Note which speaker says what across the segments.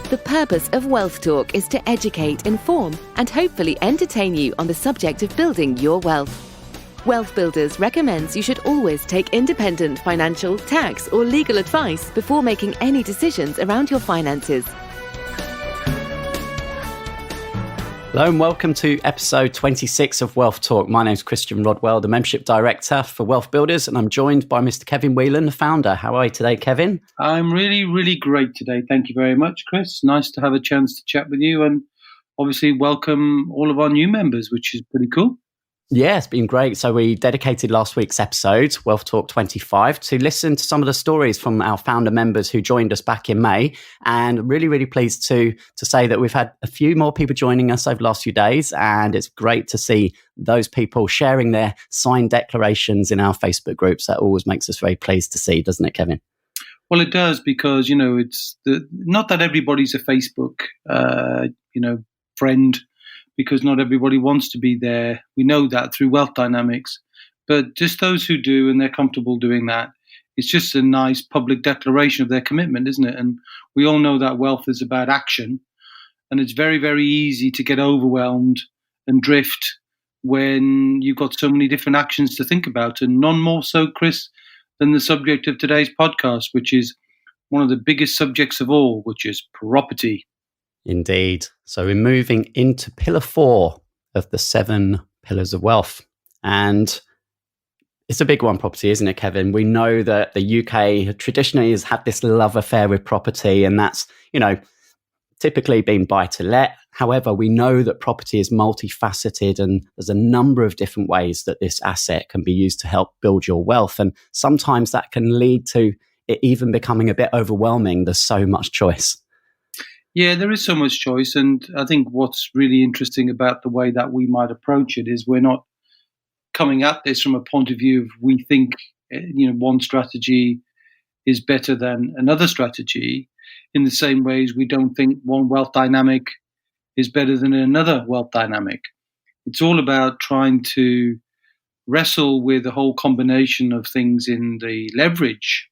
Speaker 1: The purpose of Wealth Talk is to educate, inform, and hopefully entertain you on the subject of building your wealth. WealthBuilders recommends you should always take independent financial, tax, or legal advice before making any decisions around your finances.
Speaker 2: Hello and welcome to episode 26 of Wealth Talk. My name is Christian Rodwell, the Membership Director for WealthBuilders, and I'm joined by Mr. Kevin Whelan, the founder. How are you today, Kevin?
Speaker 3: I'm really great today. Thank you very much, Chris. Nice to have a chance to chat with you and obviously welcome all of our new members, which is pretty cool.
Speaker 2: Yeah, it's been great. So we dedicated last week's episode, Wealth Talk 25, to listen to some of the stories from our founder members who joined us back in May. And really pleased to say that we've had a few more people joining us over the last few days. And it's great to see those people sharing their signed declarations in our Facebook groups. That always makes us very pleased to see, doesn't it, Kevin?
Speaker 3: Well, it does, because, it's not that everybody's a Facebook, friend, because not everybody wants to be there. We know that through Wealth Dynamics. But just those who do, and they're comfortable doing that, it's just a nice public declaration of their commitment, isn't it? And we all know that wealth is about action. And it's very easy to get overwhelmed and drift when you've got so many different actions to think about. And none more so, Chris, than the subject of today's podcast, which is one of the biggest subjects of all, which is property.
Speaker 2: Indeed. So we're moving into pillar 4 of the 7 pillars of wealth. And it's a big one, property, isn't it, Kevin? We know that the UK traditionally has had this love affair with property, and that's, typically been buy to let. However, we know that property is multifaceted, and there's a number of different ways that this asset can be used to help build your wealth. And sometimes that can lead to it even becoming a bit overwhelming. There's so much choice.
Speaker 3: Yeah, there is so much choice. And I think what's really interesting about the way that we might approach it is we're not coming at this from a point of view of we think, one strategy is better than another strategy, in the same way as we don't think one wealth dynamic is better than another wealth dynamic. It's all about trying to wrestle with the whole combination of things in the leverage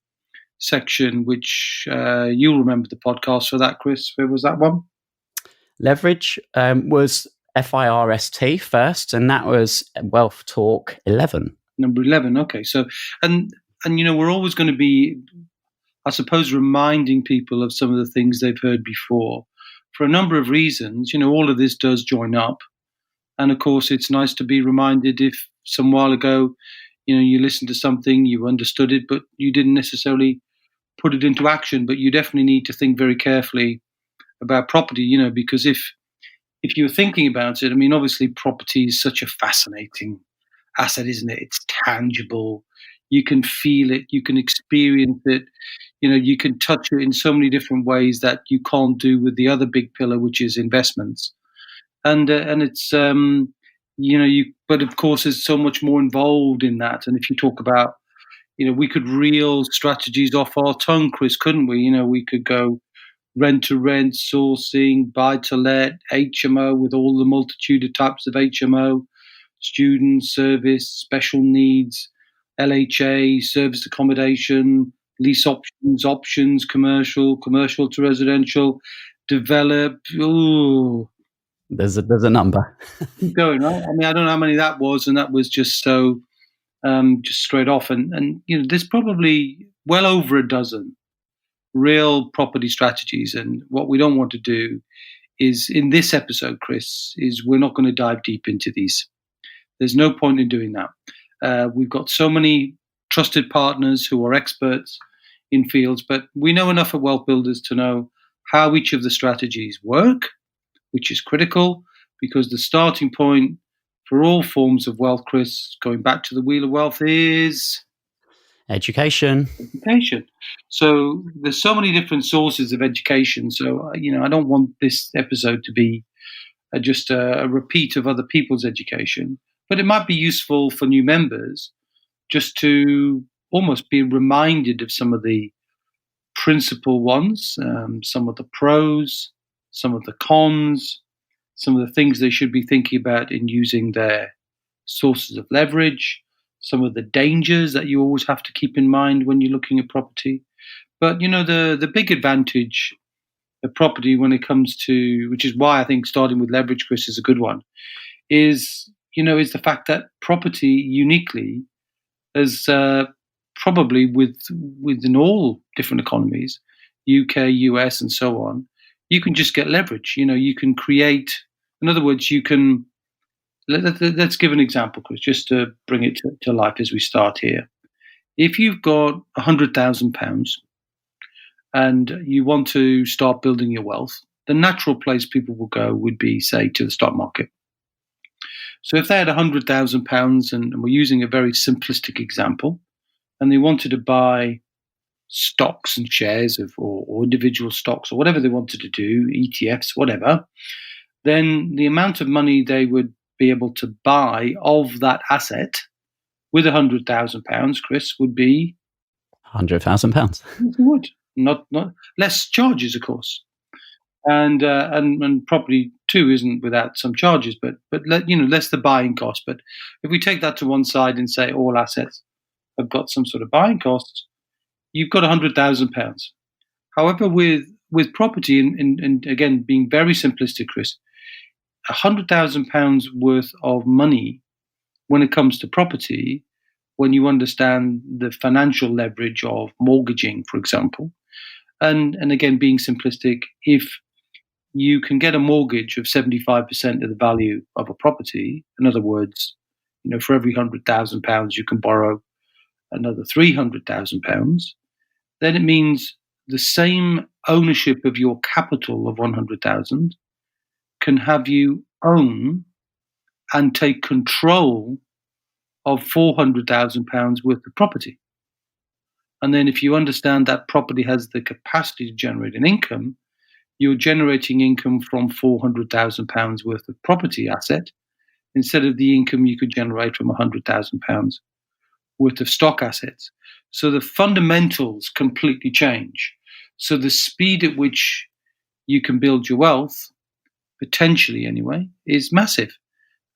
Speaker 3: section, which you'll remember the podcast for that, Chris. Where was that one?
Speaker 2: Leverage was FIRST first, and that was Wealth Talk 11.
Speaker 3: Number 11. Okay. So, and we're always going to be, I suppose, reminding people of some of the things they've heard before for a number of reasons. All of this does join up. And of course, it's nice to be reminded if some while ago, you listened to something, you understood it, but you didn't necessarily put it into action. But you definitely need to think very carefully about property, because if you're thinking about it, obviously property is such a fascinating asset, isn't it? It's tangible. You can feel it. You can experience it. You can touch it in so many different ways that you can't do with the other big pillar, which is investments. And it's, but of course, there's so much more involved in that. And if you talk about, we could reel strategies off our tongue, Chris, couldn't we? We could go rent to rent, sourcing, buy to let, HMO with all the multitude of types of HMO, student service, special needs, LHA, service accommodation, lease options, commercial to residential, develop. Ooh,
Speaker 2: there's a number.
Speaker 3: Keep going, right? I don't know how many that was, and that was just so just straight off. And there's probably well over a dozen real property strategies. And what we don't want to do is, in this episode, Chris, is we're not going to dive deep into these. There's no point in doing that. We've got so many trusted partners who are experts in fields, but we know enough at WealthBuilders to know how each of the strategies work, which is critical, because the starting point for all forms of wealth, Chris, going back to the Wheel of Wealth, is
Speaker 2: education.
Speaker 3: So there's so many different sources of education. So, I don't want this episode to be just a repeat of other people's education, but it might be useful for new members just to almost be reminded of some of the principal ones, some of the pros, some of the cons, some of the things they should be thinking about in using their sources of leverage, some of the dangers that you always have to keep in mind when you're looking at property. But, the big advantage the property when it comes to, which is why I think starting with leverage, Chris, is a good one, is the fact that property uniquely is probably within all different economies, UK, US, and so on, you can just get leverage. You can create, in other words, you can, let's give an example, Chris, just to bring it to life as we start here. If you've got £100,000 and you want to start building your wealth, the natural place people will go would be, say, to the stock market. So if they had £100,000, and we're using a very simplistic example, and they wanted to buy stocks and shares or individual stocks or whatever they wanted to do, ETFs, whatever, then the amount of money they would be able to buy of that asset with £100,000, Chris, would be
Speaker 2: £100,000.
Speaker 3: Would not less charges, of course, and property too isn't without some charges, but less the buying cost. But if we take that to one side and say all assets have got some sort of buying costs, you've got £100,000. However, with property, and again being very simplistic, Chris, £100,000 worth of money when it comes to property, when you understand the financial leverage of mortgaging, for example, and again being simplistic, if you can get a mortgage of 75% of the value of a property, in other words, for every £100,000 you can borrow another £300,000, then it means the same ownership of your capital of 100,000 can have you own and take control of £400,000 worth of property. And then if you understand that property has the capacity to generate an income, you're generating income from £400,000 worth of property asset instead of the income you could generate from £100,000 worth of stock assets. So the fundamentals completely change. So the speed at which you can build your wealth, potentially anyway, is massive.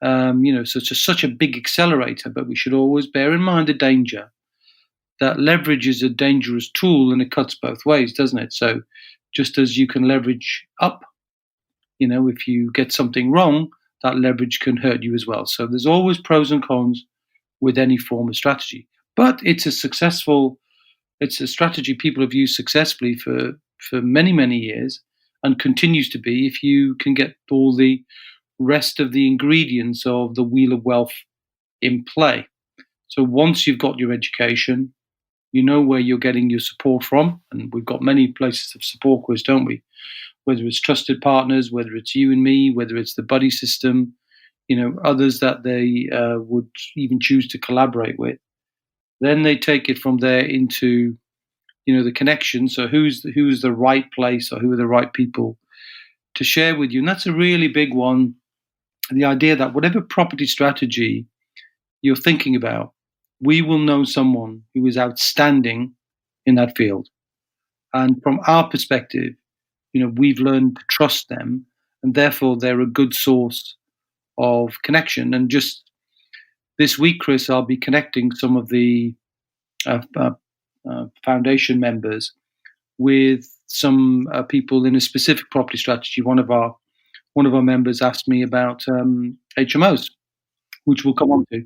Speaker 3: So it's such a big accelerator, but we should always bear in mind the danger that leverage is a dangerous tool and it cuts both ways, doesn't it? So just as you can leverage up, if you get something wrong, that leverage can hurt you as well. So there's always pros and cons with any form of strategy. But it's a strategy people have used successfully for many, many years and continues to be if you can get all the rest of the ingredients of the wheel of wealth in play. So once you've got your education, you know where you're getting your support from, and we've got many places of support, Chris, don't we? Whether it's trusted partners, whether it's you and me, whether it's the buddy system, others that they would even choose to collaborate with. Then they take it from there into, the connection. So who's the right place, or who are the right people to share with you? And that's a really big one. The idea that whatever property strategy you're thinking about, we will know someone who is outstanding in that field. And from our perspective, we've learned to trust them, and therefore they're a good source of connection. And just this week, Chris, I'll be connecting some of the foundation members with some people in a specific property strategy. One of our members asked me about HMOs, which we'll come on to,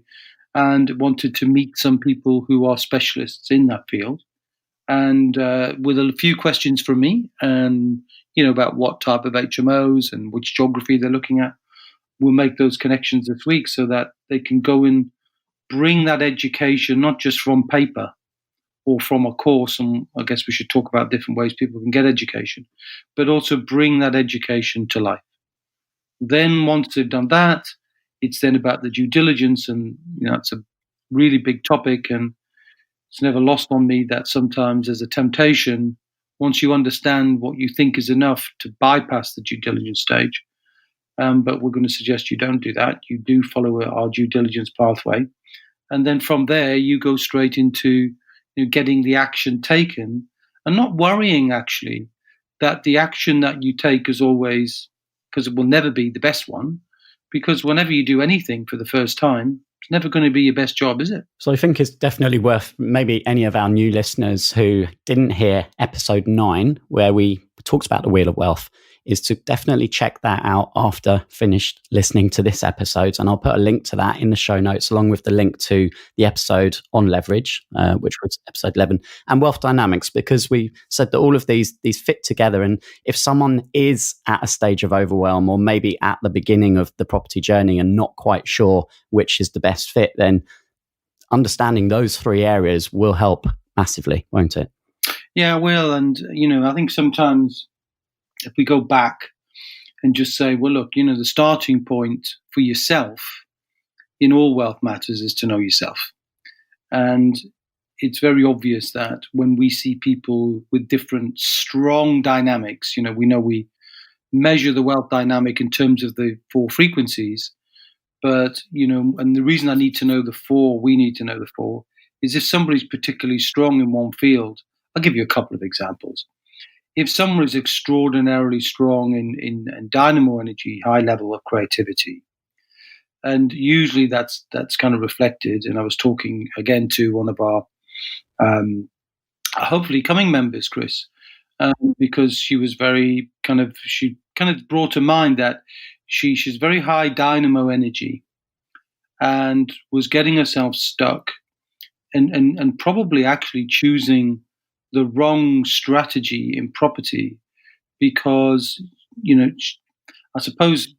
Speaker 3: and wanted to meet some people who are specialists in that field, and with a few questions from me, and about what type of HMOs and which geography they're looking at. We'll make those connections this week so that they can go and bring that education, not just from paper or from a course, and I guess we should talk about different ways people can get education, but also bring that education to life. Then once they've done that, it's then about the due diligence, and it's a really big topic, and it's never lost on me that sometimes there's a temptation, once you understand what you think is enough, to bypass the due diligence stage. But we're going to suggest you don't do that. You do follow our due diligence pathway. And then from there, you go straight into getting the action taken, and not worrying, actually, that the action that you take is always, because it will never be the best one, because whenever you do anything for the first time, it's never going to be your best job, is it?
Speaker 2: So I think it's definitely worth maybe any of our new listeners who didn't hear episode 9, where we talked about the Wheel of Wealth, is to definitely check that out after finished listening to this episode. And I'll put a link to that in the show notes, along with the link to the episode on leverage, which was episode 11, and wealth dynamics, because we said that all of these fit together. And if someone is at a stage of overwhelm, or maybe at the beginning of the property journey and not quite sure which is the best fit, then understanding those 3 areas will help massively, won't it?
Speaker 3: Yeah, it will. And, I think sometimes if we go back and just say, well, look, the starting point for yourself in all wealth matters is to know yourself. And it's very obvious that when we see people with different strong dynamics, we measure the wealth dynamic in terms of the 4 frequencies. But, and the reason I need to know the 4, we need to know the 4, is if somebody's particularly strong in one field. I'll give you a couple of examples. If someone is extraordinarily strong in dynamo energy, high level of creativity, and usually that's kind of reflected. And I was talking again to one of our hopefully coming members, Chris, because she was she brought to mind that she's very high dynamo energy and was getting herself stuck and probably actually choosing the wrong strategy in property, because, I suppose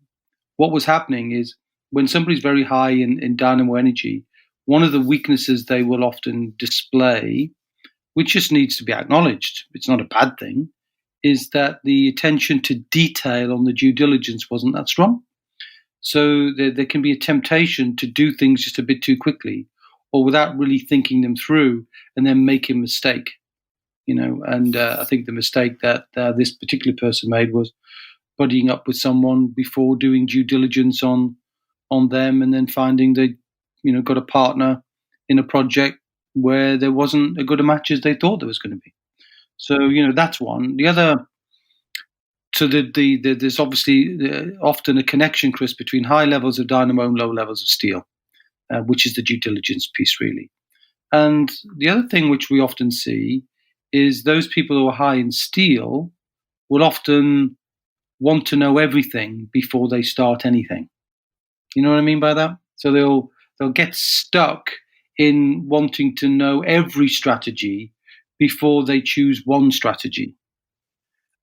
Speaker 3: what was happening is when somebody's very high in dynamo energy, one of the weaknesses they will often display, which just needs to be acknowledged, it's not a bad thing, is that the attention to detail on the due diligence wasn't that strong. So there can be a temptation to do things just a bit too quickly, or without really thinking them through, and then make a mistake. And I think the mistake that this particular person made was buddying up with someone before doing due diligence on them, and then finding they, got a partner in a project where there wasn't as good a match as they thought there was going to be. So, that's one. The other, so there's obviously often a connection, Chris, between high levels of dynamo and low levels of steel, which is the due diligence piece, really. And the other thing which we often see is those people who are high in steel will often want to know everything before they start anything. You know what I mean by that? So they'll get stuck in wanting to know every strategy before they choose one strategy.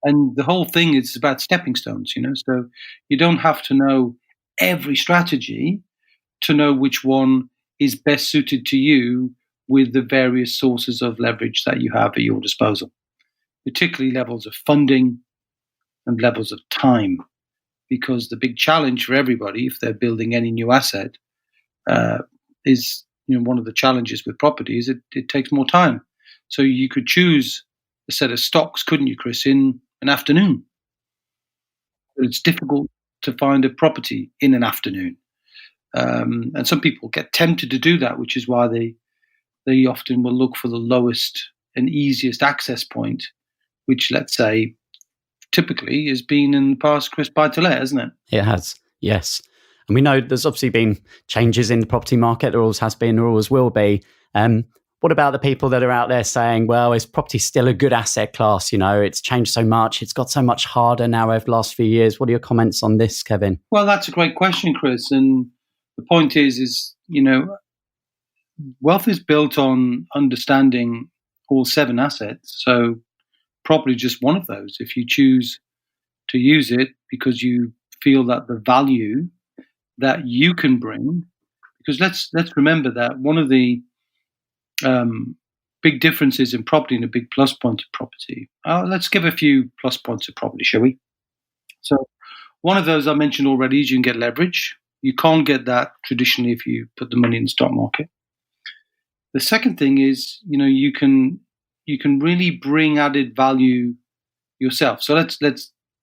Speaker 3: And the whole thing is about stepping stones, So you don't have to know every strategy to know which one is best suited to you with the various sources of leverage that you have at your disposal, particularly levels of funding and levels of time. Because the big challenge for everybody, if they're building any new asset, is, one of the challenges with property is it takes more time. So you could choose a set of stocks, couldn't you, Chris, in an afternoon? But it's difficult to find a property in an afternoon. And some people get tempted to do that, which is why they often will look for the lowest and easiest access point, which, let's say, typically has been in the past, Chris, buy-to-let, hasn't it?
Speaker 2: It has, yes. And we know there's obviously been changes in the property market. There always has been, there always will be. What about the people that are out there saying, well, is property still a good asset class? It's changed so much. It's got so much harder now over the last few years. What are your comments on this, Kevin?
Speaker 3: Well, that's a great question, Chris. And the point is, wealth is built on understanding all 7 assets. So property is just one of those. If you choose to use it because you feel that the value that you can bring, because let's remember that one of the big differences in property and a big plus point of property. Let's give a few plus points of property, shall we? So one of those I mentioned already is you can get leverage. You can't get that traditionally if you put the money in the stock market. The second thing is, you can really bring added value yourself. So let's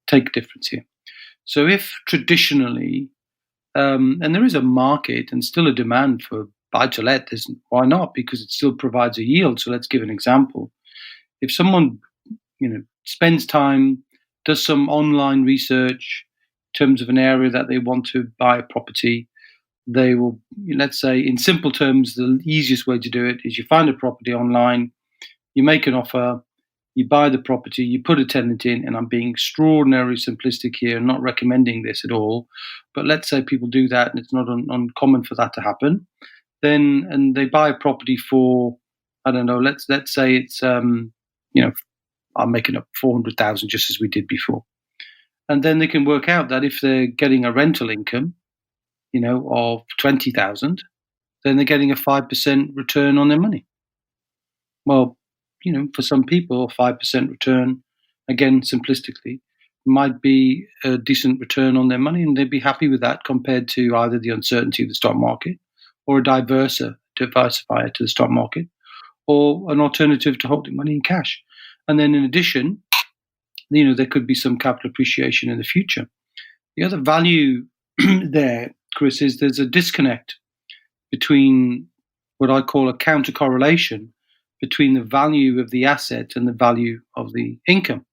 Speaker 3: take a difference here. So if traditionally, and there is a market and still a demand for buy-to-let, why not? Because it still provides a yield. So let's give an example. If someone, spends time, does some online research in terms of an area that they want to buy a property, they will, let's say, in simple terms, the easiest way to do it is you find a property online, you make an offer, you buy the property, you put a tenant in, and I'm being extraordinarily simplistic here, not recommending this at all, but let's say people do that and it's not uncommon for that to happen. Then, and they buy a property for, I don't know, let's say it's, I'm making up 400,000 just as we did before. And then they can work out that if they're getting a rental income, of 20,000, then they're getting a 5% return on their money. Well, for some people, a 5% return, again, simplistically, might be a decent return on their money, and they'd be happy with that compared to either the uncertainty of the stock market or a diversifier to the stock market, or an alternative to holding money in cash. And then in addition, there could be some capital appreciation in the future. The other value there, Chris, is there's a disconnect between what I call a counter correlation between the value of the asset and the value of the income.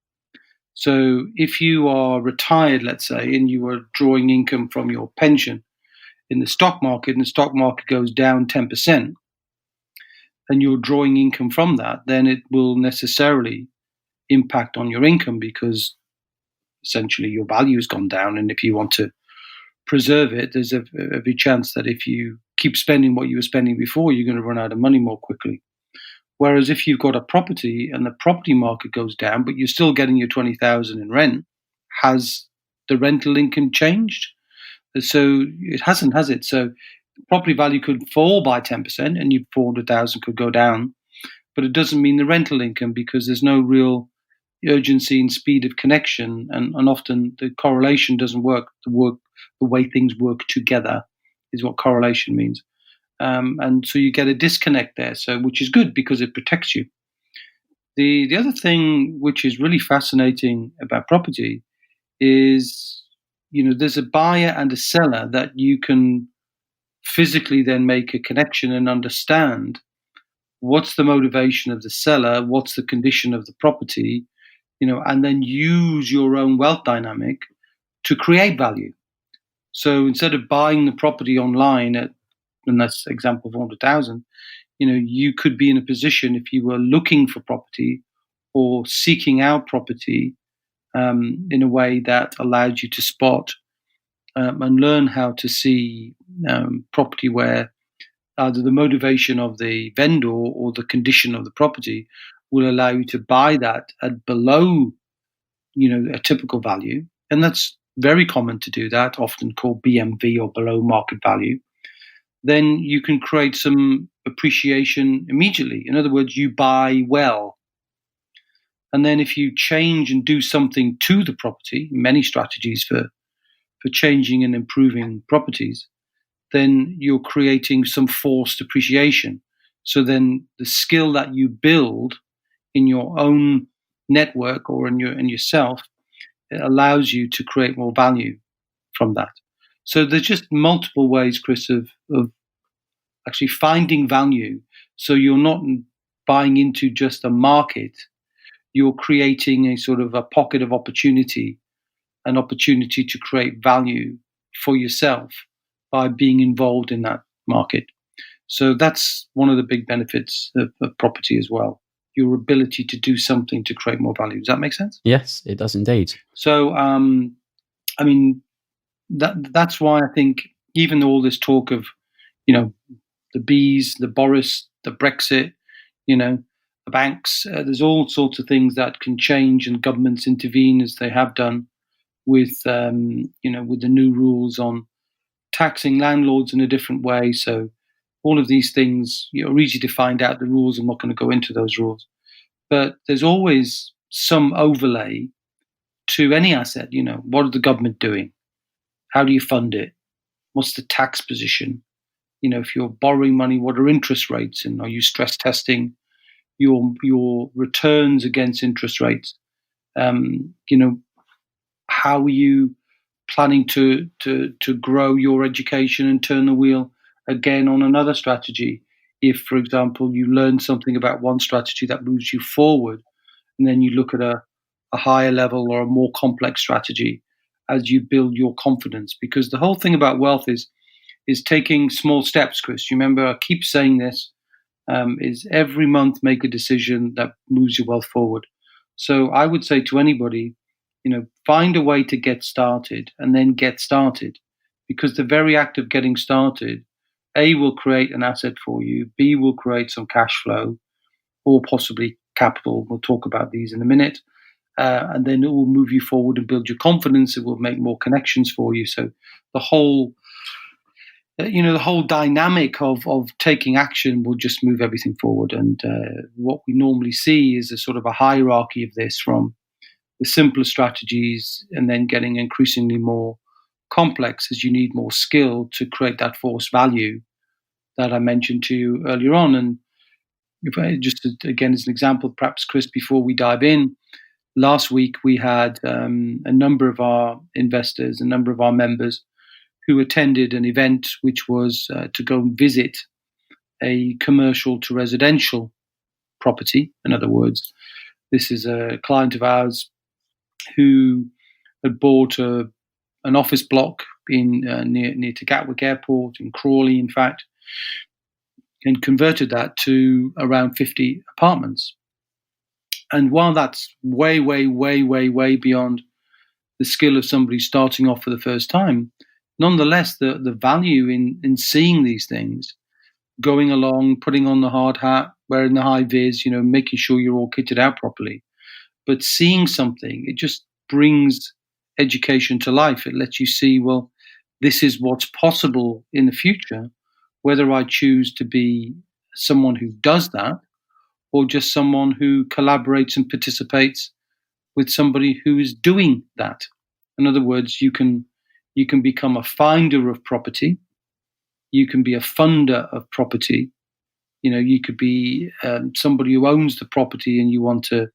Speaker 3: So if you are retired, let's say, and you are drawing income from your pension in the stock market, and the stock market goes down 10%, and you're drawing income from that, then it will necessarily impact on your income because essentially your value has gone down. And if you want to preserve it, there's every chance that if you keep spending what you were spending before, you're going to run out of money more quickly. Whereas if you've got a property and the property market goes down, but you're still getting your 20,000 in rent, has the rental income changed? So it hasn't, has it? So property value could fall by 10% and your 400,000 could go down, but it doesn't mean the rental income, because there's no real urgency and speed of connection, and often the correlation doesn't work. The way things work together is what correlation means. And so you get a disconnect there, which is good because it protects you. The other thing which is really fascinating about property is, there's a buyer and a seller that you can physically then make a connection and understand what's the motivation of the seller, what's the condition of the property, and then use your own wealth dynamic to create value. So instead of buying the property online at, and that's example 400,000, you could be in a position, if you were looking for property or seeking out property in a way that allowed you to spot and learn how to see property where either the motivation of the vendor or the condition of the property will allow you to buy that at below, a typical value. And that's very common to do that, often called BMV or below market value. Then you can create some appreciation immediately. In other words, you buy well. And then if you change and do something to the property, many strategies for changing and improving properties, then you're creating some forced appreciation. So then the skill that you build in your own network or in yourself, it allows you to create more value from that. So there's just multiple ways, Chris, of actually finding value. So you're not buying into just a market, you're creating a sort of a pocket of opportunity, an opportunity to create value for yourself by being involved in that market. So that's one of the big benefits of property as well, your ability to do something to create more value. Does that make sense?
Speaker 2: Yes, it does indeed.
Speaker 3: So, that's why I think even all this talk of, the bees, the Boris, the Brexit, the banks, there's all sorts of things that can change, and governments intervene as they have done with, with the new rules on taxing landlords in a different way. So all of these things, are easy to find out the rules. I'm not going to go into those rules, but there's always some overlay to any asset. What are the government doing? How do you fund it? What's the tax position? If you're borrowing money, what are interest rates? And are you stress testing your returns against interest rates? How are you planning to grow your education and turn the wheel again on another strategy? If, for example, you learn something about one strategy that moves you forward, and then you look at a higher level or a more complex strategy as you build your confidence. Because the whole thing about wealth is is taking small steps, Chris. You remember, I keep saying this, is every month make a decision that moves your wealth forward. So I would say to anybody, find a way to get started and then get started, because the very act of getting started, A, will create an asset for you, B, will create some cash flow or possibly capital. We'll talk about these in a minute. And then it will move you forward and build your confidence. It will make more connections for you. So the whole dynamic of taking action will just move everything forward. And what we normally see is a sort of a hierarchy of this, from the simpler strategies and then getting increasingly more complex as you need more skill to create that force value that I mentioned to you earlier on. And if I just, again, as an example, perhaps, Chris, before we dive in, last week we had a number of our investors, a number of our members who attended an event which was to go and visit a commercial to residential property. In other words, this is a client of ours who had bought an office block in near to Gatwick Airport, in Crawley, in fact, and converted that to around 50 apartments. And while that's way, way, way, way, way beyond the skill of somebody starting off for the first time, nonetheless, the value in seeing these things, going along, putting on the hard hat, wearing the high vis, making sure you're all kitted out properly, but seeing something, it just brings education to life. It lets you see, well, this is what's possible in the future, whether I choose to be someone who does that or just someone who collaborates and participates with somebody who is doing that. In other words, you can become a finder of property. You can be a funder of property. You could be somebody who owns the property and you want to,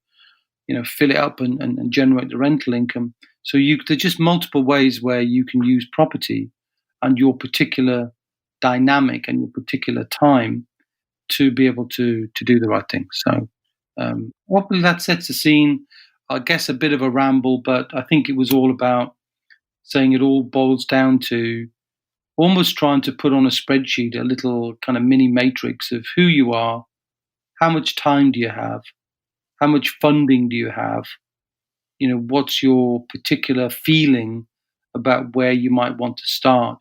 Speaker 3: fill it up and generate the rental income. So there's just multiple ways where you can use property and your particular dynamic and your particular time to be able to do the right thing. So hopefully that sets the scene. I guess a bit of a ramble, but I think it was all about saying it all boils down to almost trying to put on a spreadsheet a little kind of mini matrix of who you are, how much time do you have, how much funding do you have, what's your particular feeling about where you might want to start,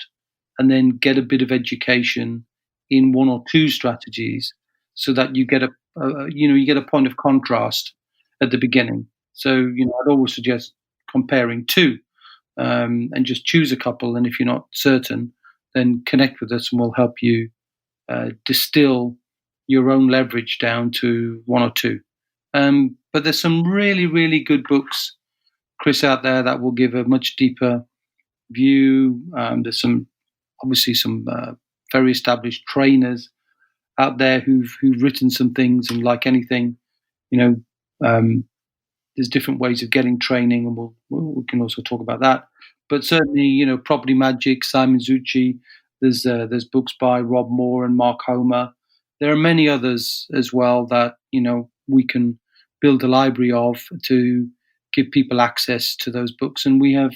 Speaker 3: and then get a bit of education in one or two strategies so that you get a point of contrast at the beginning. So, I'd always suggest comparing two and just choose a couple. And if you're not certain, then connect with us and we'll help you distill your own leverage down to one or two. But there's some really, really good books, Chris, out there that will give a much deeper view. There's obviously some very established trainers out there who've written some things, and like anything, there's different ways of getting training, and we can also talk about that. But certainly, Property Magic, Simon Zucci. There's books by Rob Moore and Mark Homer. There are many others as well that we can build a library of to give people access to those books. And we have,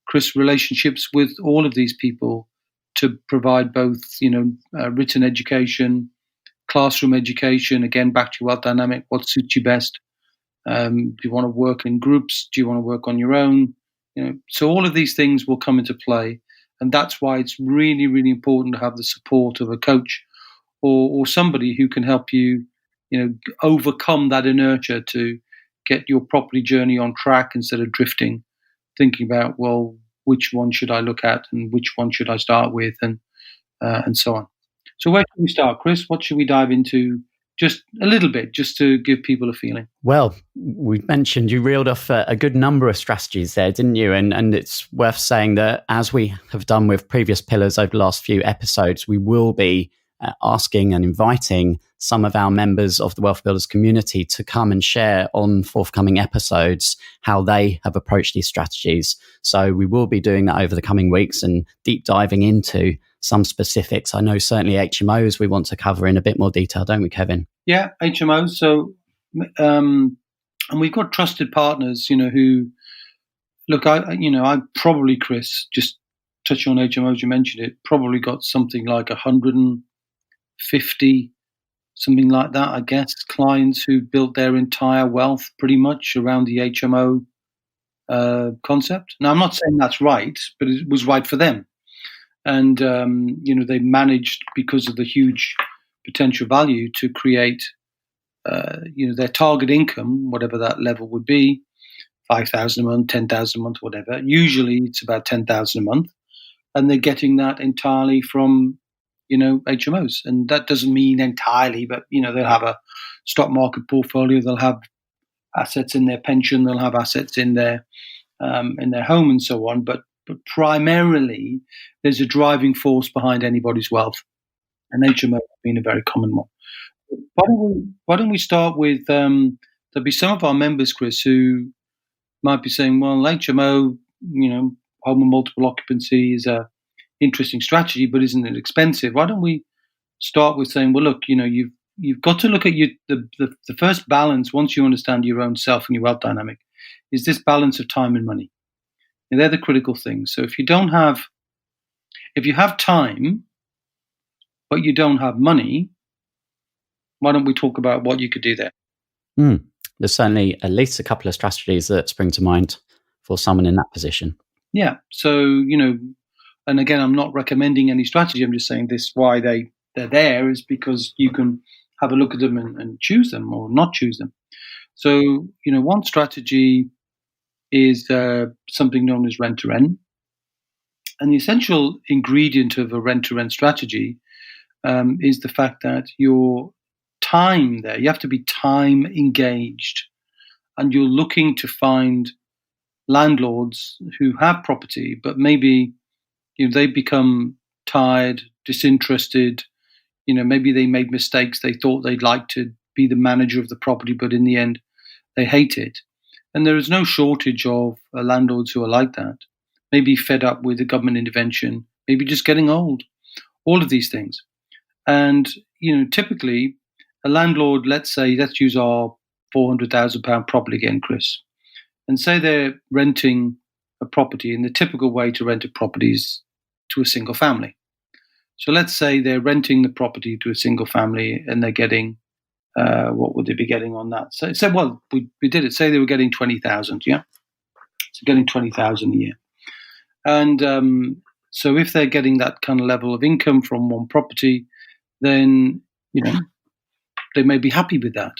Speaker 3: Chris, relationships with all of these people to provide both written education, classroom education. Again, back to your wealth dynamic. What suits you best? Do you want to work in groups? Do you want to work on your own? So all of these things will come into play, and that's why it's really, really important to have the support of a coach or somebody who can help you, overcome that inertia to get your property journey on track instead of drifting, thinking about, well, which one should I look at and which one should I start with, and so on. So where should we start, Chris? What should we dive into? Just a little bit, just to give people a feeling.
Speaker 2: Well, we mentioned you reeled off a good number of strategies there, didn't you? And it's worth saying that, as we have done with previous pillars over the last few episodes, we will be asking and inviting some of our members of the Wealth Builders community to come and share on forthcoming episodes how they have approached these strategies. So we will be doing that over the coming weeks and deep diving into some specifics. I know certainly HMOs we want to cover in a bit more detail, don't we, Kevin?
Speaker 3: Yeah, HMOs. So, and we've got trusted partners, who look. I probably, Chris, just touching on HMOs, you mentioned it, probably got something like 150, something like that, I guess, clients who built their entire wealth pretty much around the HMO concept. Now, I'm not saying that's right, but it was right for them. And, they managed, because of the huge potential value, to create, their target income, whatever that level would be, 5,000 a month, 10,000 a month, whatever. Usually it's about 10,000 a month. And they're getting that entirely from, HMOs. And that doesn't mean entirely, but, they'll have a stock market portfolio. They'll have assets in their pension. They'll have assets in their home and so on. But primarily, there's a driving force behind anybody's wealth. And HMO being a very common one. Why don't we start with, there'll be some of our members, Chris, who might be saying, well, HMO, home and multiple occupancy is a interesting strategy, but isn't it expensive? Why don't we start with saying, well, look, you've got to look at the first balance once you understand your own self and your wealth dynamic is this balance of time and money. And they're the critical things. So if you have time, but you don't have money, why don't we talk about what you could do there?
Speaker 2: There's certainly at least a couple of strategies that spring to mind for someone in that position.
Speaker 3: Yeah. So, and again, I'm not recommending any strategy. I'm just saying this, why they're there is because you can have a look at them and choose them or not choose them. So, one strategy is something known as rent-to-rent. And the essential ingredient of a rent-to-rent strategy is the fact that your time there, you have to be time engaged, and you're looking to find landlords who have property, but maybe they become tired, disinterested. Maybe they made mistakes. They thought they'd like to be the manager of the property, but in the end, they hate it. And there is no shortage of landlords who are like that. Maybe fed up with the government intervention, maybe just getting old. All of these things. And typically, a landlord, let's use our £400,000 property again, Chris, and say they're renting a property, and the typical way to rent a property is to a single family. So let's say they're renting the property to a single family, and they're getting, what would they be getting on that? So we did it. Say they were getting 20,000, yeah. So getting 20,000 a year, and so if they're getting that kind of level of income from one property, then they may be happy with that.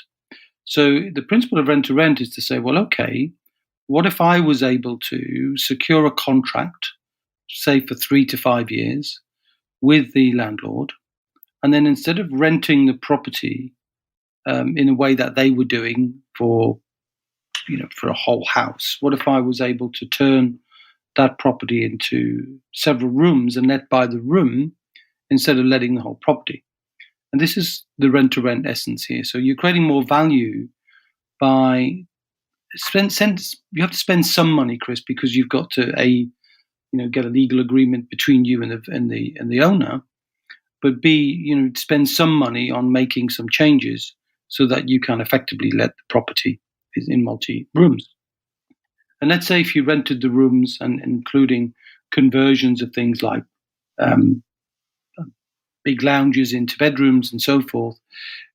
Speaker 3: So the principle of rent to rent is to say, well, okay, what if I was able to secure a contract, say for 3 to 5 years, with the landlord, and then instead of renting the property in a way that they were doing for a whole house, what if I was able to turn that property into several rooms and let by the room instead of letting the whole property? And this is the rent-to-rent essence here. So you're creating more value by you have to spend some money, Chris, because you've got to get a legal agreement between you and the owner, but B, spend some money on making some changes so that you can effectively let the property in multi rooms. And let's say if you rented the rooms and including conversions of things like big lounges into bedrooms and so forth,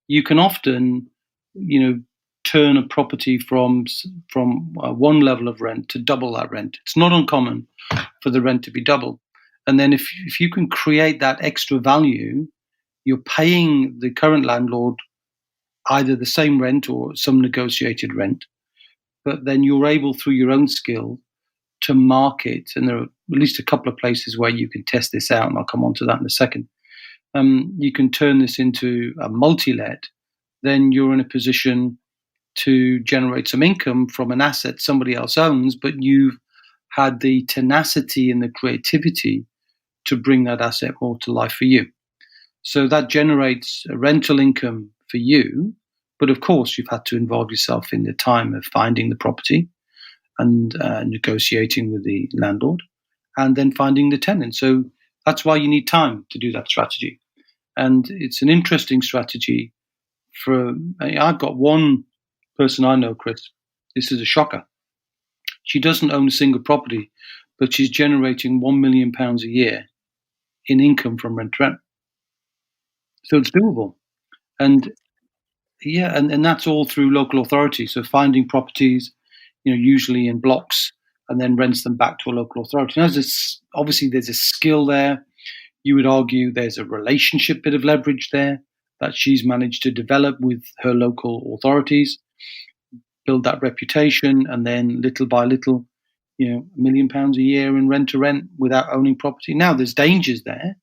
Speaker 3: you can often, turn a property from one level of rent to double that rent. It's not uncommon for the rent to be double. And then if you can create that extra value, you're paying the current landlord either the same rent or some negotiated rent, but then you're able through your own skill to market, and there are at least a couple of places where you can test this out, and I'll come on to that in a second. You can turn this into a multi-let, then you're in a position to generate some income from an asset somebody else owns, but you've had the tenacity and the creativity to bring that asset more to life for you. So that generates a rental income for you, but of course you've had to involve yourself in the time of finding the property and negotiating with the landlord and then finding the tenant. So that's why you need time to do that strategy. And it's an interesting strategy. I've got one person I know, Chris. This is a shocker. She doesn't own a single property, but she's generating £1 million a year in income from rent to rent. So it's doable. And yeah, and that's all through local authority. So finding properties, usually in blocks, and then rents them back to a local authority. Now, obviously, there's a skill there. You would argue there's a relationship bit of leverage there that she's managed to develop with her local authorities, build that reputation, and then little by little, £1 million a year in rent to rent without owning property. Now, there's dangers there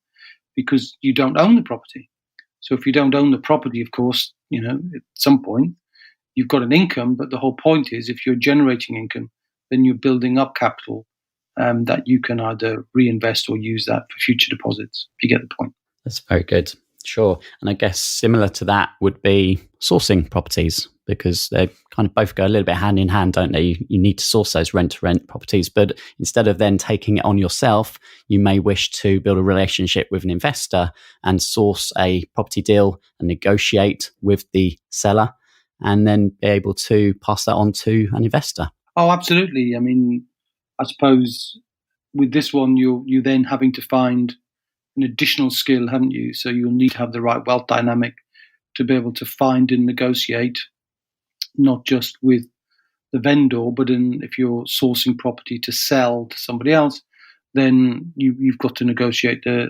Speaker 3: because you don't own the property. So if you don't own the property, of course, at some point you've got an income. But the whole point is, if you're generating income, then you're building up capital that you can either reinvest or use that for future deposits. If you get the point.
Speaker 2: That's very good. Sure. And I guess similar to that would be sourcing properties, because they kind of both go a little bit hand in hand, don't they? You need to source those rent-to-rent properties, but instead of then taking it on yourself, you may wish to build a relationship with an investor and source a property deal and negotiate with the seller, and then be able to pass that on to an investor.
Speaker 3: Oh, absolutely. I mean, I suppose with this one, you're then having to find an additional skill, haven't you? So you'll need to have the right wealth dynamic to be able to find and negotiate, not just with the vendor, but if you're sourcing property to sell to somebody else, then you've got to negotiate the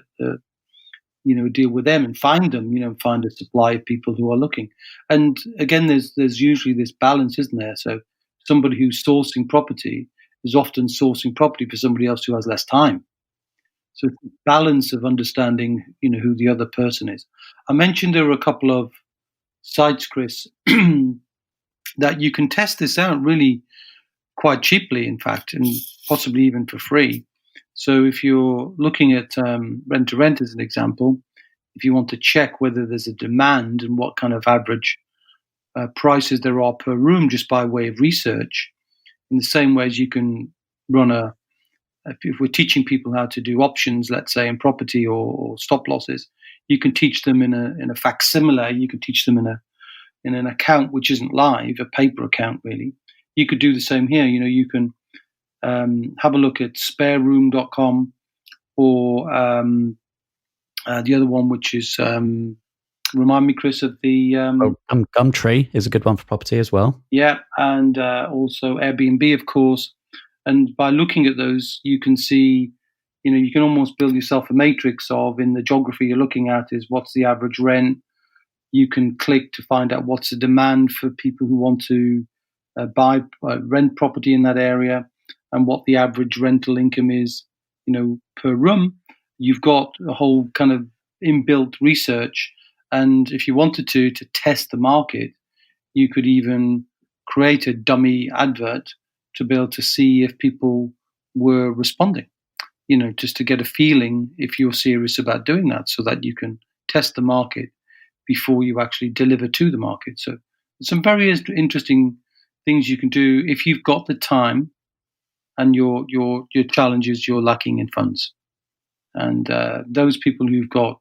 Speaker 3: deal with them and find them, find a supply of people who are looking. And again, there's usually this balance, isn't there? So somebody who's sourcing property is often sourcing property for somebody else who has less time. So it's a balance of understanding, who the other person is. I mentioned there were a couple of sites, Chris, that you can test this out really quite cheaply, in fact, and possibly even for free. So if you're looking at rent to rent as an example, if you want to check whether there's a demand and what kind of average prices there are per room just by way of research, in the same way as you can run if we're teaching people how to do options, let's say in property or stop losses, you can teach them in a facsimile. You can teach them in an account which isn't live, a paper account really. You could do the same here. You can have a look at spareroom.com or the other one, which is remind me, Chris, of the
Speaker 2: Gumtree is a good one for property as well.
Speaker 3: Yeah, and also Airbnb, of course. And by looking at those, you can see, you can almost build yourself a matrix of, in the geography you're looking at, is what's the average rent. You can click to find out what's the demand for people who want to rent property in that area, and what the average rental income is, per room. You've got a whole kind of inbuilt research. And if you wanted to test the market, you could even create a dummy advert to be able to see if people were responding, just to get a feeling if you're serious about doing that, so that you can test the market before you actually deliver to the market. So some very interesting things you can do if you've got the time, and your challenge is you're lacking in funds. And those people who've got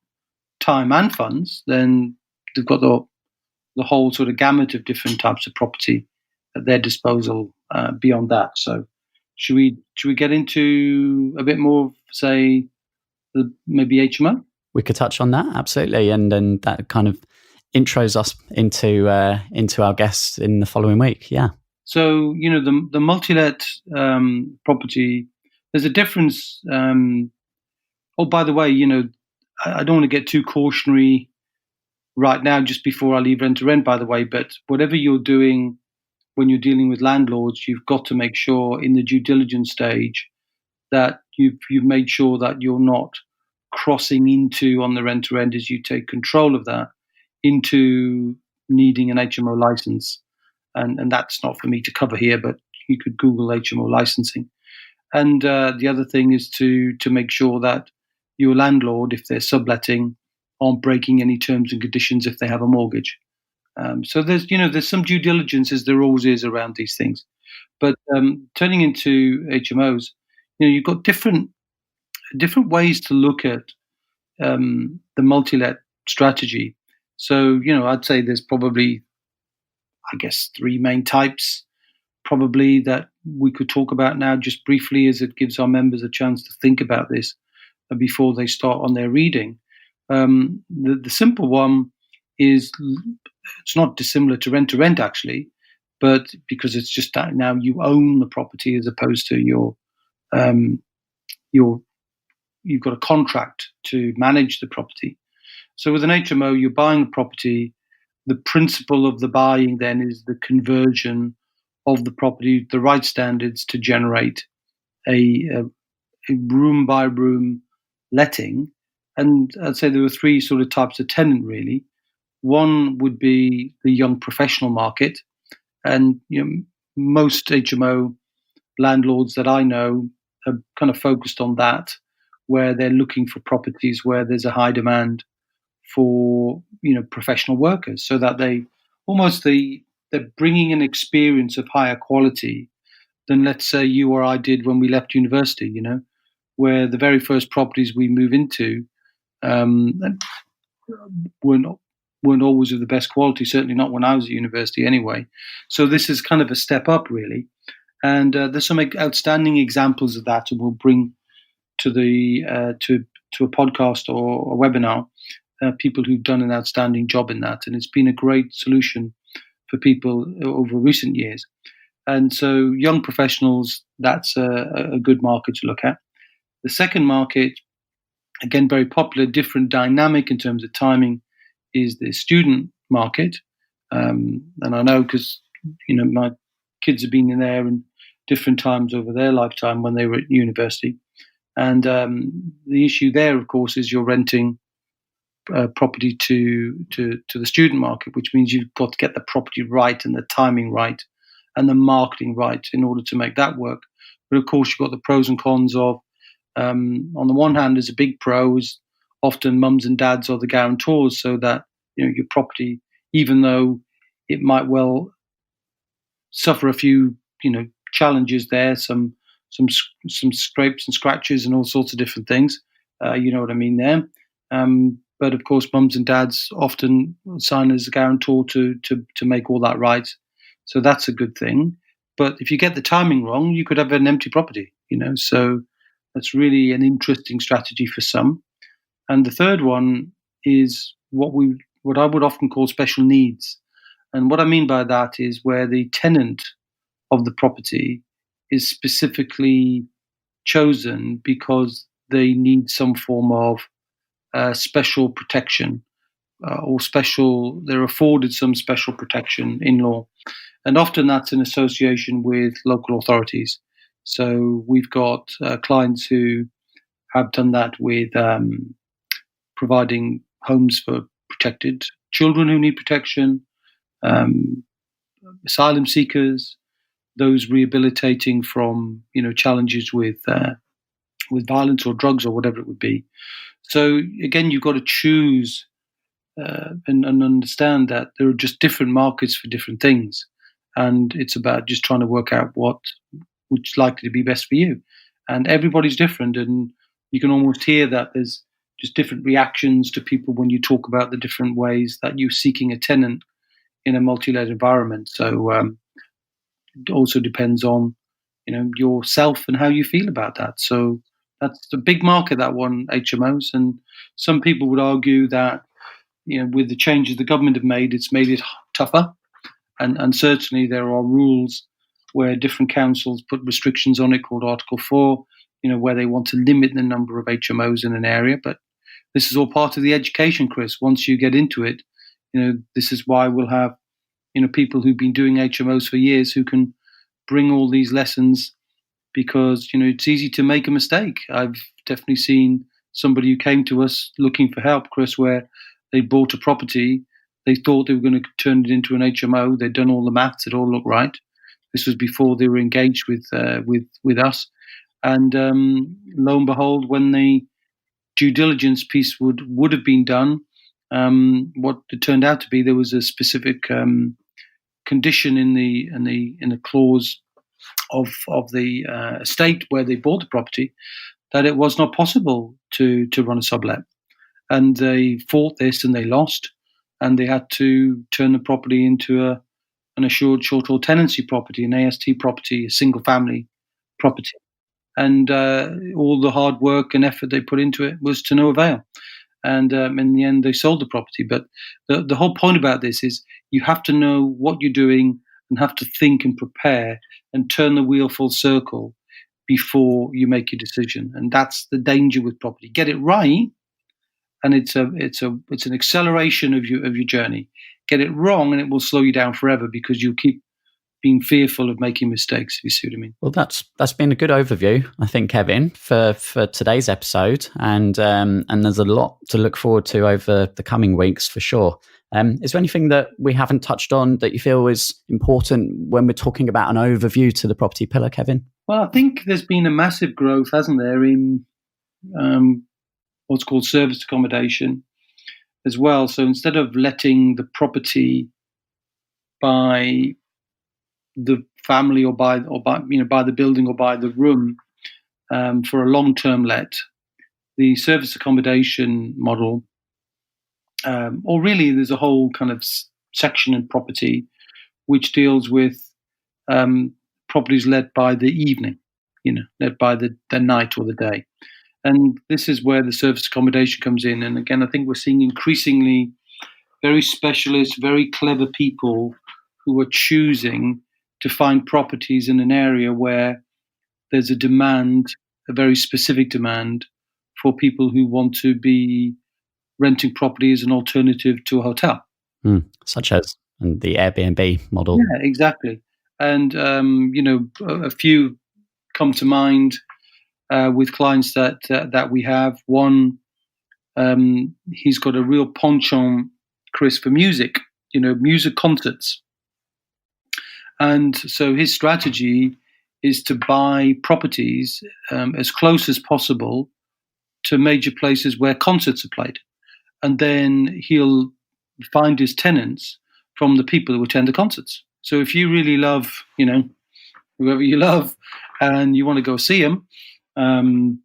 Speaker 3: time and funds, then they've got the whole sort of gamut of different types of property at their disposal beyond that. So should we get into a bit more of, say, maybe HMO?
Speaker 2: We could touch on that, absolutely, and then that kind of intros us into our guests in the following week. Yeah.
Speaker 3: So the multi-let property, there's a difference. Oh, by the way, I don't want to get too cautionary right now, just before I leave rent to rent, by the way, but whatever you're doing when you're dealing with landlords, you've got to make sure in the due diligence stage that you've made sure that you're not crossing into, on the rent to rent, as you take control of that, into needing an HMO license. And that's not for me to cover here, but you could Google HMO licensing. And the other thing is to make sure that your landlord, if they're subletting, aren't breaking any terms and conditions if they have a mortgage. So there's some due diligence, as there always is around these things. But turning into HMOs, you've got different ways to look at the multi-let strategy. So I'd say there's probably, I guess, three main types probably that we could talk about now just briefly, as it gives our members a chance to think about this before they start on their reading. The simple one is, it's not dissimilar to rent actually, but because it's just that now you own the property as opposed to you've got a contract to manage the property. So with an HMO, you're buying a property. The principle of the buying then is the conversion of the property, the right standards to generate a room by room letting. And I'd say there were three sort of types of tenant really. One would be the young professional market, and most HMO landlords that I know are kind of focused on that, where they're looking for properties where there's a high demand for professional workers, so that they're bringing an experience of higher quality than, let's say, you or I did when we left university. Where the very first properties we move into weren't always of the best quality. Certainly not when I was at university, anyway. So this is kind of a step up, really. And there's some outstanding examples of that, and we'll bring to the to a podcast or a webinar people who've done an outstanding job in that, and it's been a great solution for people over recent years. And so young professionals, that's a good market to look at. The second market, again, very popular, different dynamic in terms of timing, is the student market. And I know because my kids have been in there in different times over their lifetime when they were at university. And the issue there, of course, is you're renting property to the student market, which means you've got to get the property right and the timing right and the marketing right in order to make that work. But of course, you've got the pros and cons of, on the one hand, there's a big pro is often mums and dads are the guarantors, so that your property, even though it might well suffer a few challenges there, some scrapes and scratches and all sorts of different things, you know what I mean there. But of course, mums and dads often sign as a guarantor to make all that right. So that's a good thing. But if you get the timing wrong, you could have an empty property, So that's really an interesting strategy for some. And the third one is what I would often call special needs. And what I mean by that is where the tenant of the property is specifically chosen because they need some form of special protection they're afforded some special protection in law. And often that's in association with local authorities. So we've got clients who have done that with providing homes for protected children who need protection, asylum seekers, those rehabilitating from challenges with violence or drugs or whatever it would be. So again, you've got to choose and understand that there are just different markets for different things, and it's about just trying to work out which is likely to be best for you. And everybody's different, and you can almost hear that there's just different reactions to people when you talk about the different ways that you're seeking a tenant in a multi-let environment. So it also depends on yourself and how you feel about that. So that's the big market, that one, HMOs. And some people would argue that with the changes the government have made, it's made it tougher. And certainly there are rules where different councils put restrictions on it, called Article 4, where they want to limit the number of HMOs in an area. But this is all part of the education, Chris. Once you get into it, this is why we'll have people who've been doing HMOs for years who can bring all these lessons, because it's easy to make a mistake. I've definitely seen somebody who came to us looking for help, Chris, where they bought a property, they thought they were going to turn it into an HMO. They'd done all the maths; it all looked right. This was before they were engaged with us, and lo and behold, when the due diligence piece would have been done, what it turned out to be, there was a specific condition in the clause of the estate where they bought the property, that it was not possible to run a sublet. And they fought this and they lost, and they had to turn the property into an assured short-haul tenancy property, an AST property, a single-family property. And all the hard work and effort they put into it was to no avail. And in the end, they sold the property. But the whole point about this is you have to know what you're doing and have to think and prepare and turn the wheel full circle before you make your decision. And that's the danger with property. Get it right, and it's an acceleration of your journey. Get it wrong, and it will slow you down forever because you'll keep being fearful of making mistakes, if you see what I mean.
Speaker 2: Well, that's been a good overview, I think, Kevin, for today's episode, and there's a lot to look forward to over the coming weeks for sure. Is there anything that we haven't touched on that you feel is important when we're talking about an overview to the property pillar, Kevin?
Speaker 3: Well, I think there's been a massive growth, hasn't there, in what's called serviced accommodation as well. So instead of letting the property by the family or by the building or by the room for a long-term let, the service accommodation model, or really there's a whole kind of section in property which deals with properties let by the evening, let by the night or the day. And this is where the service accommodation comes in. And again, I think we're seeing increasingly very specialist, very clever people who are choosing to find properties in an area where there's a demand, a very specific demand for people who want to be renting property as an alternative to a hotel.
Speaker 2: Such as the Airbnb model.
Speaker 3: Yeah, exactly. And, a few come to mind with clients that we have. One, he's got a real penchant, Chris, for music, music concerts. And so his strategy is to buy properties as close as possible to major places where concerts are played. And then he'll find his tenants from the people who attend the concerts. So if you really love, whoever you love, and you want to go see him, then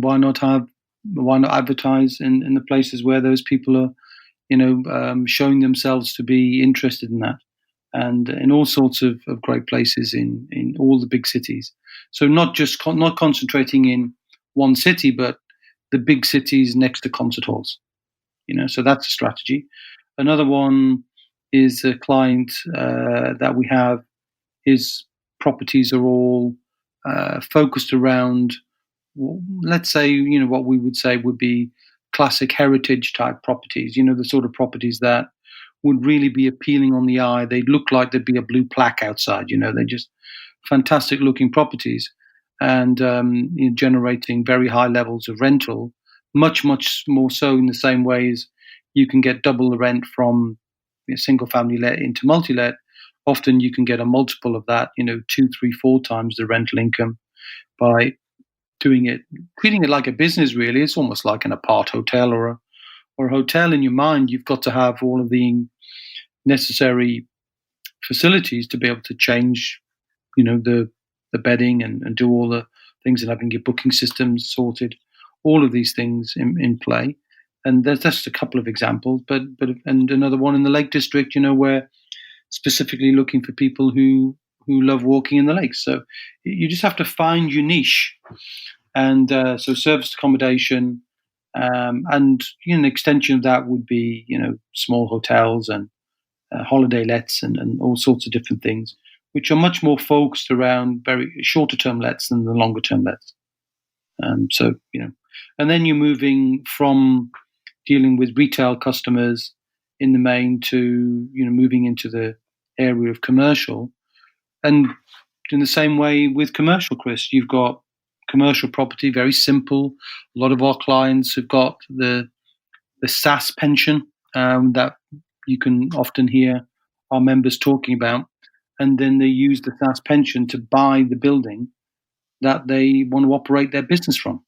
Speaker 3: why not advertise in the places where those people are, showing themselves to be interested in that. And in all sorts of great places in all the big cities. So not concentrating in one city, but the big cities next to concert halls. So that's a strategy. Another one is a client that we have. His properties are all focused around, let's say, what we would say would be classic heritage type properties. The sort of properties that would really be appealing on the eye. They'd look like there'd be a blue plaque outside. They're just fantastic looking properties, and generating very high levels of rental, much more so in the same way as you can get double the rent from single family let into multi-let. Often you can get a multiple of that, 2, 3, 4 times the rental income by treating it like a business. Really, it's almost like an apart hotel or a hotel. In your mind, you've got to have all of the necessary facilities to be able to change, the bedding and do all the things, and having your booking systems sorted, all of these things in play. And there's just a couple of examples, but another one in the Lake District, where specifically looking for people who love walking in the lakes. So you just have to find your niche. And so serviced accommodation, and an extension of that would be small hotels and holiday lets and all sorts of different things, which are much more focused around very shorter term lets than the longer term lets. And then you're moving from dealing with retail customers in the main to moving into the area of commercial. And in the same way with commercial, Chris, you've got commercial property, very simple. A lot of our clients have got the SSAS pension that you can often hear our members talking about. And then they use the SSAS pension to buy the building that they want to operate their business from.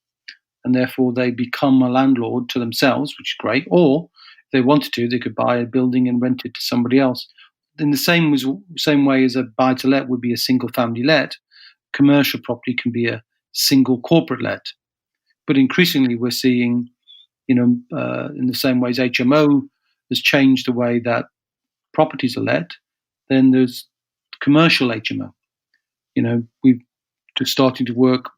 Speaker 3: And therefore they become a landlord to themselves, which is great. Or if they wanted to, they could buy a building and rent it to somebody else. In the same way as a buy-to-let would be a single-family let, commercial property can be a single corporate let. But increasingly we're seeing, in the same way as HMO has changed the way that properties are let, Then there's commercial HMO. We've just starting to work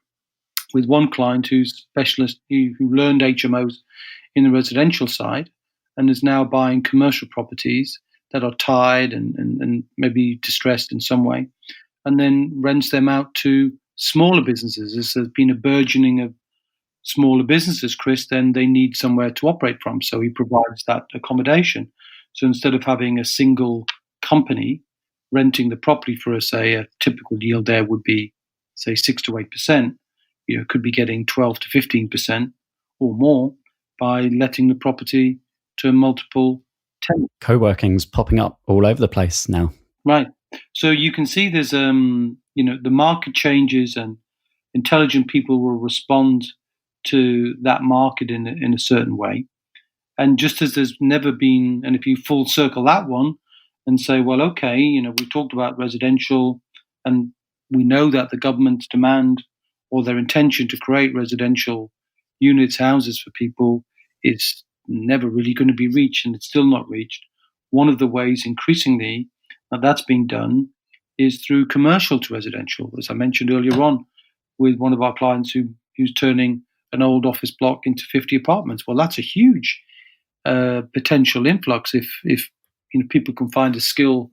Speaker 3: with one client who's specialist, who learned HMOs in the residential side and is now buying commercial properties that are tied and maybe distressed in some way, and then rents them out to smaller businesses. As there's been a burgeoning of smaller businesses, Chris, then they need somewhere to operate from. So he provides that accommodation. So instead of having a single company renting the property for, say, a typical yield there would be, say, 6 to 8%, could be getting 12 to 15% or more by letting the property to multiple tenants.
Speaker 2: Co-working's popping up all over the place now.
Speaker 3: Right. So you can see there's, the market changes and intelligent people will respond to that market in a certain way. And just as there's never been, and if you full circle that one and say, well, okay, we talked about residential, and we know that the government's demand or their intention to create residential units, houses for people is never really going to be reached, and it's still not reached. One of the ways increasingly that's being done is through commercial to residential, as I mentioned earlier on, with one of our clients who's turning an old office block into 50 apartments. Well, that's a huge potential influx if people can find a skill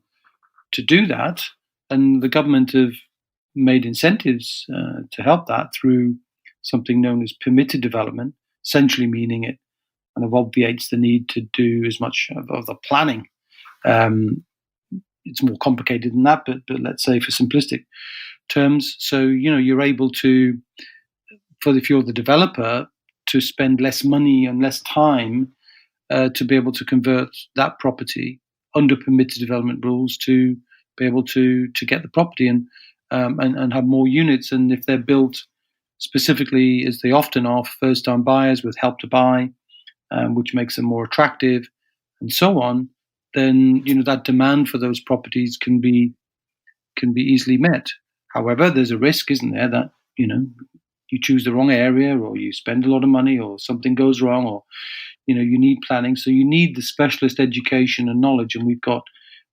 Speaker 3: to do that, and the government have made incentives to help that through something known as permitted development, essentially meaning it kind of obviates the need to do as much of the planning. It's more complicated than that, but let's say for simplistic terms. So, you're able to, if you're the developer, to spend less money and less time to be able to convert that property under permitted development rules to be able to get the property and have more units. And if they're built specifically, as they often are, first-time buyers with help to buy, which makes them more attractive, and so on, then that demand for those properties can be easily met. However, there's a risk, isn't there, that you choose the wrong area, or you spend a lot of money, or something goes wrong, or you need planning. So you need the specialist education and knowledge. And we've got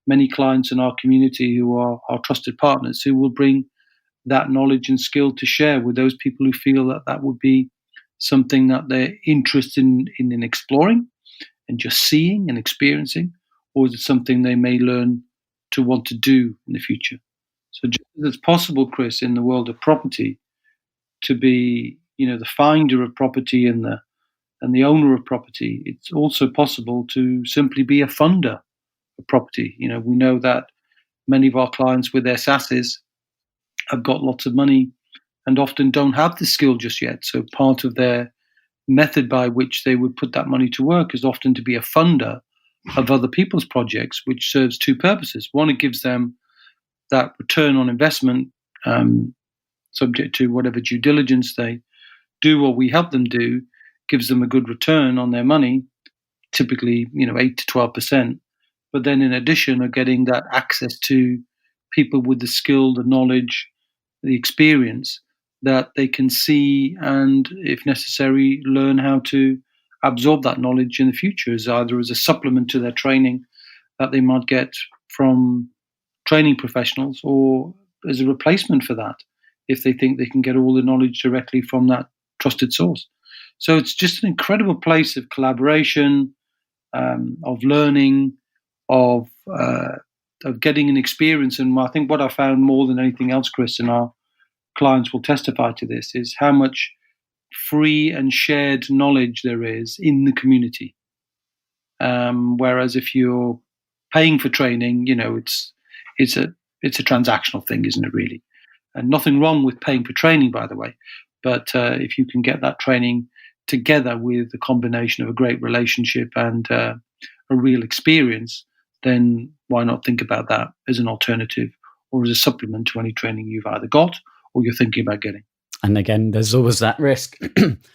Speaker 3: many clients in our community who are our trusted partners who will bring that knowledge and skill to share with those people who feel that would be something that they're interested in exploring and just seeing and experiencing, or is it something they may learn to want to do in the future? So just as it's possible, Chris, in the world of property to be, the finder of property and the owner of property, it's also possible to simply be a funder of property. We know that many of our clients with their SSAS have got lots of money and often don't have the skill just yet. So part of their method by which they would put that money to work is often to be a funder of other people's projects, which serves two purposes. One, it gives them that return on investment, subject to whatever due diligence they do or we help them do, gives them a good return on their money, typically 8 to 12%. But then in addition are getting that access to people with the skill, the knowledge, the experience that they can see and, if necessary, learn how to absorb that knowledge in the future, as either as a supplement to their training that they might get from training professionals, or as a replacement for that if they think they can get all the knowledge directly from that trusted source. So it's just an incredible place of collaboration, of learning, of getting an experience. And I think what I found more than anything else, Chris, and our clients will testify to this, is how much free and shared knowledge there is in the community. Whereas if you're paying for training, it's a transactional thing, isn't it, really? And nothing wrong with paying for training, by the way. But if you can get that training together with a combination of a great relationship and a real experience, then why not think about that as an alternative or as a supplement to any training you've either got or you're thinking about getting.
Speaker 2: And again, there's always that risk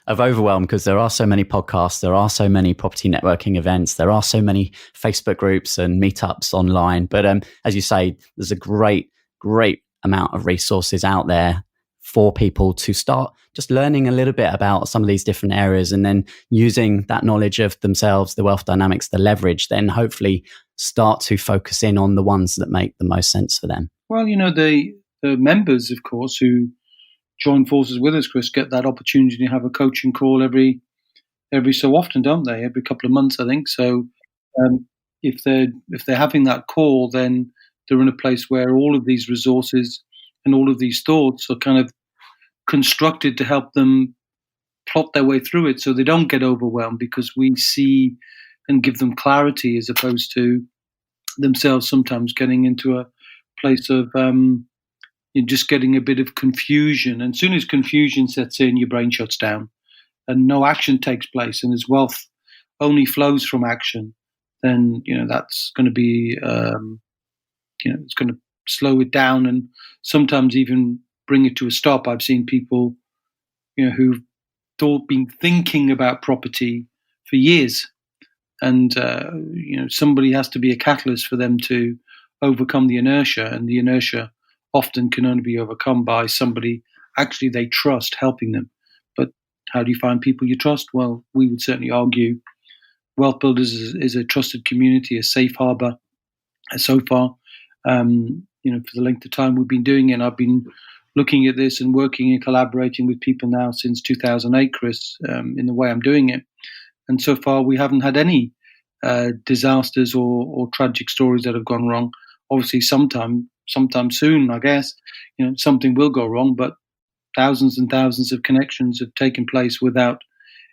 Speaker 2: of overwhelm because there are so many podcasts, there are so many property networking events, there are so many Facebook groups and meetups online. But as you say, there's a great amount of resources out there for people to start just learning a little bit about some of these different areas, and then using that knowledge of themselves, the wealth dynamics, the leverage, then hopefully start to focus in on the ones that make the most sense for them?
Speaker 3: Well, the members, of course, who join forces with us, Chris, get that opportunity to have a coaching call every so often, don't they? Every couple of months, I think. So if they're having that call, then they're in a place where all of these resources and all of these thoughts are kind of constructed to help them plot their way through it, so they don't get overwhelmed, because we see and give them clarity, as opposed to themselves sometimes getting into a place of you're just getting a bit of confusion. And as soon as confusion sets in, your brain shuts down and no action takes place. And as wealth only flows from action, then that's going to be it's going to slow it down and sometimes even bring it to a stop. I've seen people who've been thinking about property for years, and somebody has to be a catalyst for them to overcome the inertia, and the inertia often can only be overcome by somebody actually they trust helping them. But how do you find people you trust? Well, we would certainly argue WealthBuilders is a trusted community, a safe harbor. So far, for the length of time we've been doing it, and I've been looking at this and working and collaborating with people now since 2008, Chris, in the way I'm doing it. And so far, we haven't had any disasters or tragic stories that have gone wrong. Obviously, sometime soon, I guess, something will go wrong, but thousands and thousands of connections have taken place without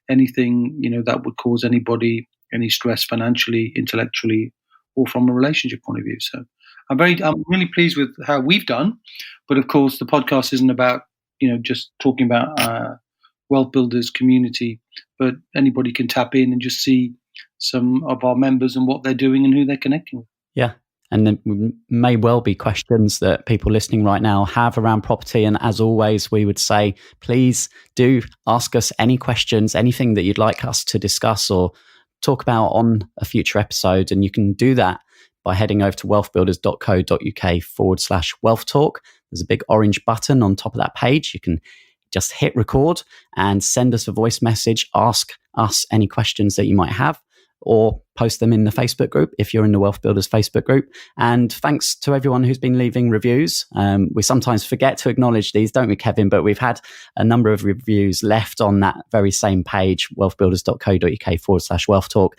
Speaker 3: anything, that would cause anybody any stress financially, intellectually, or from a relationship point of view. So I'm really pleased with how we've done. But of course, the podcast isn't about, just talking about WealthBuilders community, but anybody can tap in and just see some of our members and what they're doing and who they're connecting with.
Speaker 2: Yeah. And there may well be questions that people listening right now have around property. And as always, we would say, please do ask us any questions, anything that you'd like us to discuss or talk about on a future episode. And you can do that by heading over to wealthbuilders.co.uk/WealthTalk. There's a big orange button on top of that page. You can just hit record and send us a voice message, ask us any questions that you might have, or post them in the Facebook group if you're in the WealthBuilders Facebook group. And thanks to everyone who's been leaving reviews. We sometimes forget to acknowledge these, don't we, Kevin? But we've had a number of reviews left on that very same page, wealthbuilders.co.uk/WealthTalk.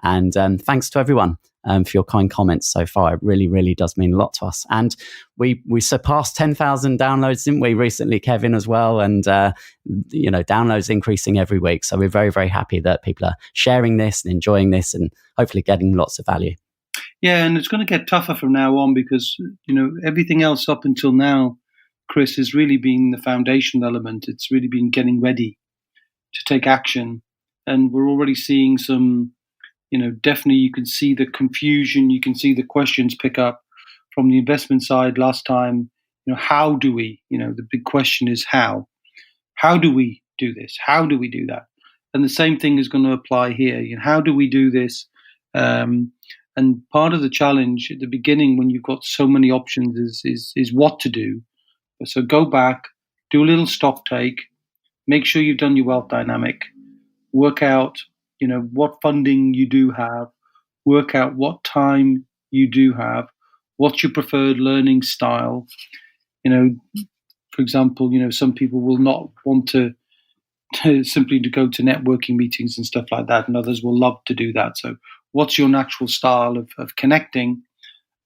Speaker 2: And thanks to everyone for your kind comments so far. It really, really does mean a lot to us. And we surpassed 10,000 downloads, didn't we, recently, Kevin, as well? And, downloads increasing every week. So we're very, very happy that people are sharing this and enjoying this and hopefully getting lots of value.
Speaker 3: Yeah, and it's going to get tougher from now on because, everything else up until now, Chris, has really been the foundation element. It's really been getting ready to take action. And we're already seeing some, definitely you can see the confusion, you can see the questions pick up from the investment side last time. How do we, the big question is how. How do we do this? How do we do that? And the same thing is going to apply here. How do we do this? And part of the challenge at the beginning when you've got so many options is what to do. So go back, do a little stock take, make sure you've done your wealth dynamic, work out, what funding you do have, work out what time you do have, what's your preferred learning style. For example, some people will not want to simply to go to networking meetings and stuff like that, and others will love to do that. So what's your natural style of connecting?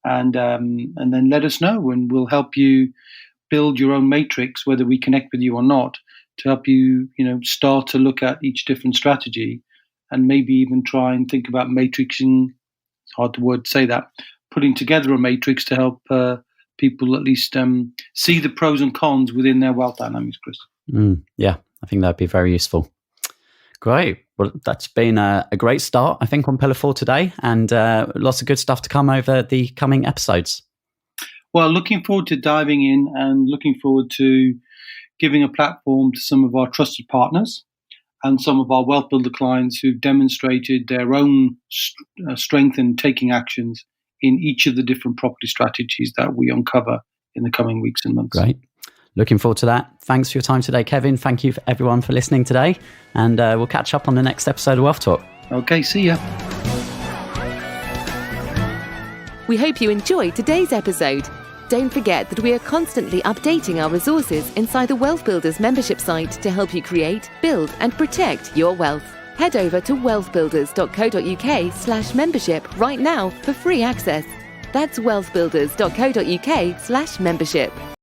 Speaker 3: And then let us know, and we'll help you build your own matrix, whether we connect with you or not, to help you, start to look at each different strategy and maybe even try and think about matrixing. It's hard to word say that, putting together a matrix to help people at least see the pros and cons within their wealth dynamics, Chris.
Speaker 2: Yeah, I think that'd be very useful. Great. Well, that's been a great start, I think, on Pillar 4 today, and lots of good stuff to come over the coming episodes.
Speaker 3: Well, looking forward to diving in and looking forward to giving a platform to some of our trusted partners and some of our Wealth Builder clients who've demonstrated their own strength in taking actions in each of the different property strategies that we uncover in the coming weeks and months.
Speaker 2: Great. looking forward to that. Thanks for your time today, Kevin. Thank you for everyone for listening today. And we'll catch up on the next episode of Wealth Talk.
Speaker 3: Okay, see ya.
Speaker 1: We hope you enjoyed today's episode. Don't forget that we are constantly updating our resources inside the WealthBuilders membership site to help you create, build, and protect your wealth. Head over to wealthbuilders.co.uk/membership right now for free access. That's wealthbuilders.co.uk/membership.